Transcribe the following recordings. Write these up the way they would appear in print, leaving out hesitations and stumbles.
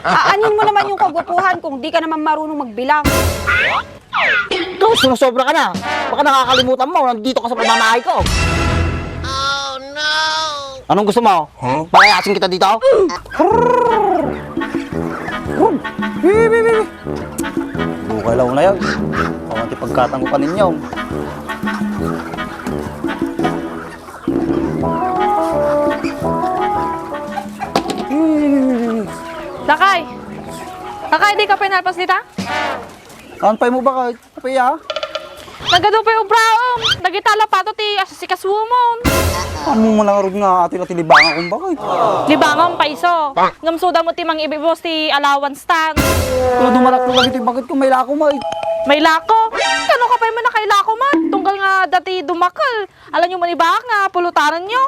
Aanin mo naman yung kagupuhan kung di ka naman marunong magbilang. Ikaw, sumusobra ka na. Baka nakakalimutan mo, nandito ka sa pamamahay ko. Oh no! Anong gusto mo? Palayasin kita dito? Bukalaw na yun. Pamanti pagkatanggupan ninyo. Lakay! Lakay, di ka pinalpas dita? Anpay mo ba kahit? Kapay ha? Nagadupay o braom! Nagitala pa to ti asasikas woman! Ano mo lang nga atin at libangan kung bakit? Libangan paiso! Ngamsuda mo ti mang ibibos ti allowance tan! Kung dumalak ko lang ito, bakit kung may lako mo May lako! Kano ka pa yung manakay lako man? Tunggal nga dati dumakal! Alam nyo manibak nga pulutanan nyo!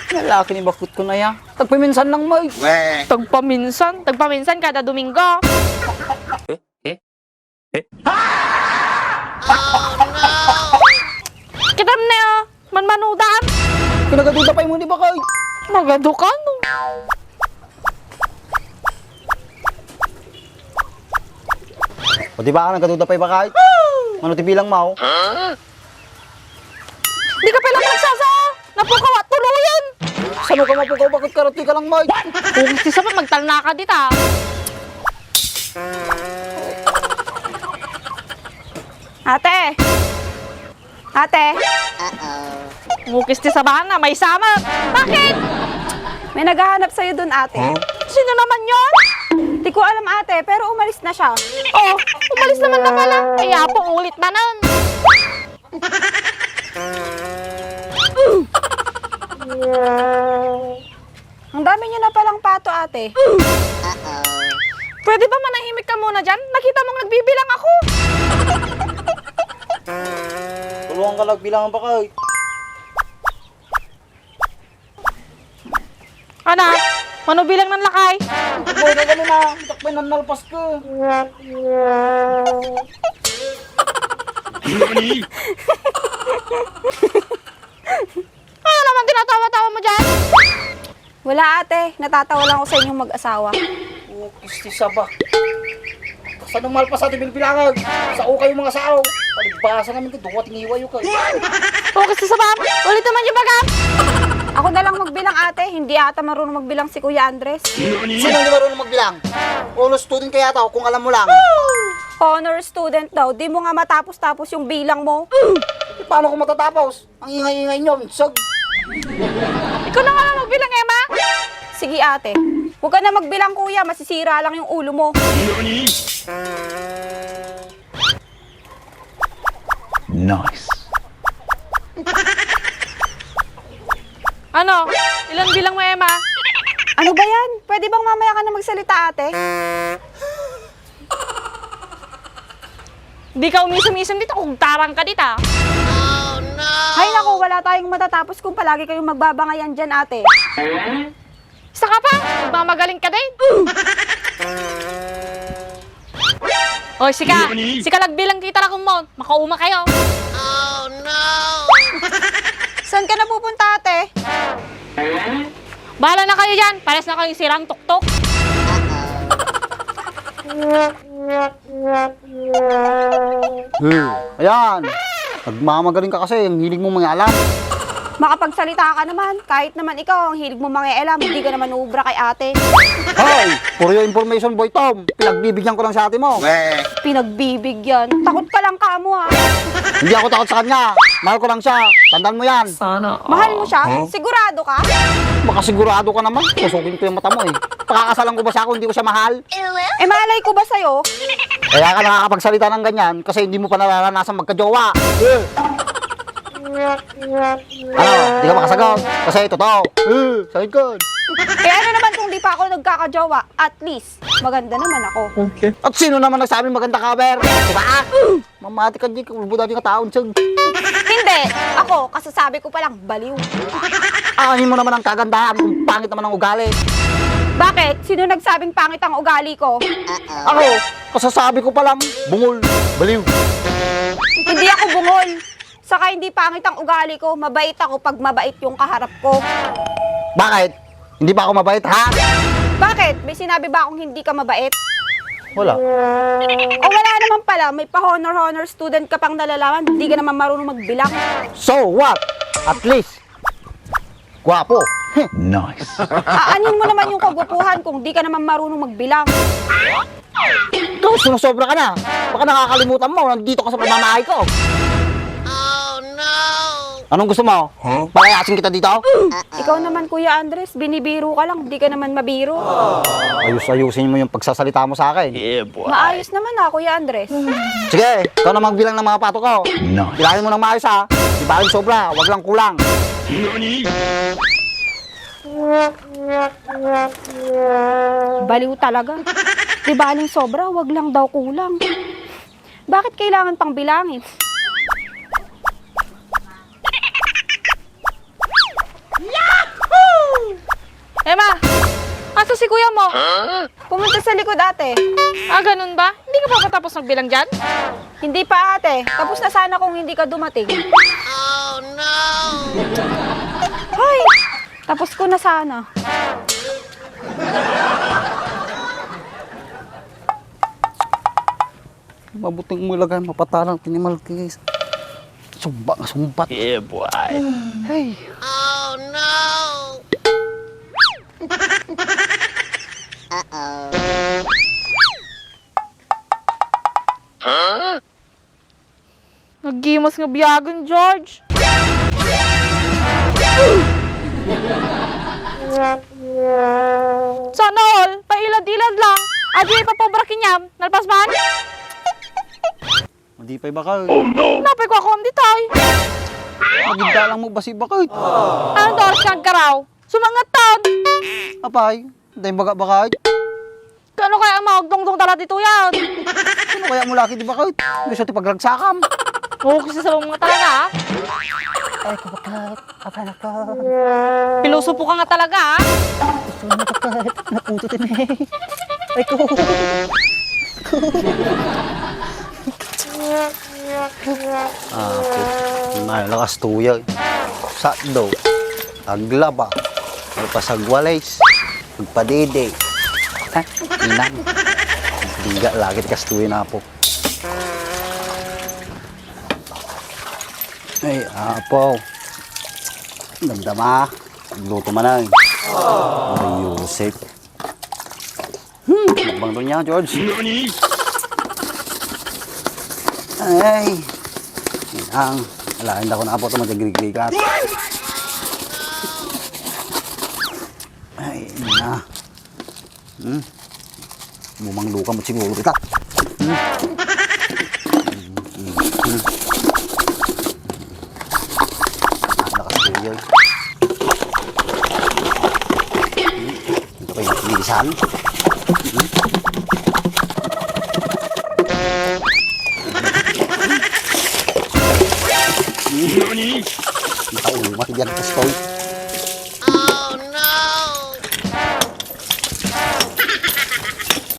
Lalaki ni bakit ko na ya. Tagpaminsan lang mo Tagpaminsan kada Domingo! Kitam na yo! Manmanudan! Kinagaduda pa yung hindi ba kayo? Magado ka no! O di ba ka nagaduda pa yung ba kayo? Ano tibilang mo? Di ka pala nagsasa! Napukaw at tuluyan! Saan ka mapukaw? Bakit karati ka lang mo? Kung si sapat magtalna ka dita! Ate! Ate! Mukis ti sabahan na, may sama! Bakit? May naghahanap sa'yo dun, ate. Sino naman yon? Di ko alam, ate, pero umalis na siya. Oh, umalis naman na pala. Kaya po, ulit na nun. Ang dami niyo na palang pato, ate. Pwede ba manahimik ka muna dyan? Nakita mong nagbibilang ako. Tulungan ka lang bilangan ba kayo? Anak, manubilang ng lakay. Boy, na gano'n na. Takpay na nalpas ko. Ano naman tinatawa-tawa mo dyan? Wala, ate. Natatawa lang ako sa inyong mag-asawa. Oh, kisti saba. Saan ang malpas sa ating bilbilangan? Sao kayo mga sao? Palibasa namin ko, duwat ngiwayo kayo. Okay, sa sabam. Ulit naman yung bagam. Ako na lang magbilang, ate. Hindi ata marunong magbilang si Kuya Andres. Sino hindi marunong magbilang? Honor student kaya tao kung alam mo lang. Honor student daw. Di mo nga matapos-tapos yung bilang mo. Paano kung matatapos? Ang ingay-ingay nyo, sag. Ikaw na nga lang magbilang, Emma. Sige, ate. Huwag ka na magbilang, kuya. Masisira lang yung ulo mo. Nice. Ano? Ilan bilang mo, Emma? Ano ba yan? Pwede bang mamaya ka na magsalita, ate? Di ka umisum-isum dito kung tarang ka dito. Hay naku, wala tayong matatapos kung palagi kayong magbabangayan dyan, ate. Isa ka pa, magmamagaling ka din. Oy, sika nagbilang kita lang mo. Makauma kayo. Saan ka na pupunta, ate? Bahala na kayo dyan. Pares na kayo sirang tuktok. Ayan. Nagmamagaling ka kasi, ang hilig mong mga alam. Makapagsalita ka naman. Kahit naman ikaw, ang hilig mo mangialam, hindi ka naman ubra kay ate. Hoy! For your information, Boy Tom. Pinagbibigyan ko lang sa ate mo. Pinagbibigyan. Takot ka lang ka mo, ha? Hindi ako takot sa kanya. Mahal ko lang siya. Tandaan mo yan. Mahal mo siya? Sigurado ka? Makasigurado ka naman. Pusukin ko yung mata mo eh. Pakakasalan ko ba siya kung hindi ko siya mahal? Eh, malay ko ba sa'yo? Kaya ka nakakapagsalita ng ganyan kasi hindi mo pa nararanasan magkajowa. Ano? Di ka makasagot? Kasi totoo. Sakit ka. Eh, ano naman kung di pa ako nagkakajowa? At least, maganda naman ako. At sino naman nagsabi maganda cover? Diba? Mamati ka di ka. Ulbuda di ka taon siyang. Hindi. Ako, kasasabi ko palang baliw. Anin mo naman ang kagandahan kung pangit naman ang ugali. Bakit? Sino nagsabing pangit ang ugali ko? Ako, kasasabi ko palang bungol, baliw. Hindi ako bungol. Saka hindi pangit ang ugali ko. Mabait ako pag mabait yung kaharap ko. Bakit? Hindi ba ako mabait, ha? Bakit? May sinabi ba akong hindi ka mabait? Wala. O wala naman pala, may pa-honor student ka pang nalalaman, hindi ka naman marunong magbilang. So what? At least, gwapo. Nice. Aanin mo naman yung kagupuhan kung di ka naman marunong magbilang. Ikaw, sumusobra ka na. Baka nakakalimutan mo, nandito ka sa pamamahay ko. Oh no! Anong gusto mo? Palayasin kita dito? Ikaw naman, Kuya Andres, binibiro ka lang, di ka naman mabiro. Ayusin mo yung pagsasalita mo sa akin. Maayos naman Kuya Andres. Sige, ikaw na magbilang ng mga pato ko. Nice. Bilangin mo ng maayos ha. Di ba yung sobra, wag lang kulang. Baliw talaga. Di baling sobra, wag lang daw kulang. Bakit kailangan pang bilangin? Emma, asa si kuya mo? Pumunta sa likod ate. Ah, ganun ba? Hindi ka pa matapos magbilang dyan? Hindi pa ate. Tapos na sana kung hindi ka dumating. Oh no! Ay, tapos ko na sana. Mabuting mo ilagay, mapatalang tinimal kis. Sumbat. Yeah, boy. Hey. Oh no! Naggimas nga biyagan, George. Sana all, pailad-ilad lang. Adi pa po brakinyam, nalpasman. Hindi pa'y bakal. Napay ko ako ang ditay. Maganda lang mo basi bakal. Anong doras kang karaw? Sumangat taon. Apay, dahil bakal. Kano kaya ang maugdong-dong tala dito yan? Ano kaya mo laki di bakal? Gusto ti pagragsakam. Oo, kasi sa mga talaga, ha? Ay, kabakat. Apa na ka? Piluso po ka nga talaga, ha? Gusto mo bakat. Naputo din eh. Ay ko. Okay. Malakas tuya. Sakdo. Aglaba. Magpasagwalays. Magpadede. Ha? Inang. Liga lagi kastuya na po. Ay, apo. Ganda ma. Luto man na. Ay, Yusef. Magbang doon niya, George. Ay. Inang. Alain ako na po ito magagriglikat. Ay, ina. Bumangluka mo siguro kita. Nakasuyo. Ito kayo nakilisan. Nakaulo mati diyan sa stoy.